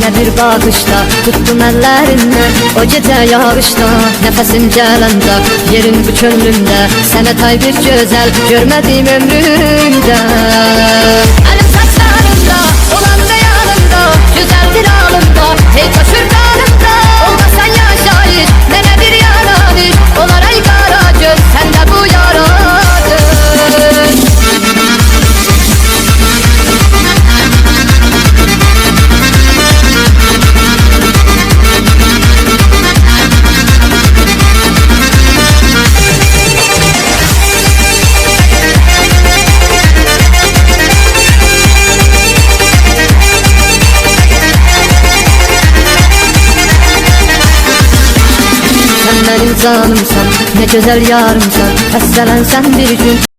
Sənə bir baxışda tutdum əllərindən, o gecə yağışda nəfəsim gələndə, yerin bu könlümdə sənə tay bir gözəl görmədim ömrümdə. Əlim saçlarımda, olanda yanımda, güzel bir alımda, hey taşır kanımda. Olmasan yaşayış, mənə bir yaranış, olar ay qara göz, səndə bu yaradır. Benim canımsan, ne güzel yarımsan, həssələnsən bir gün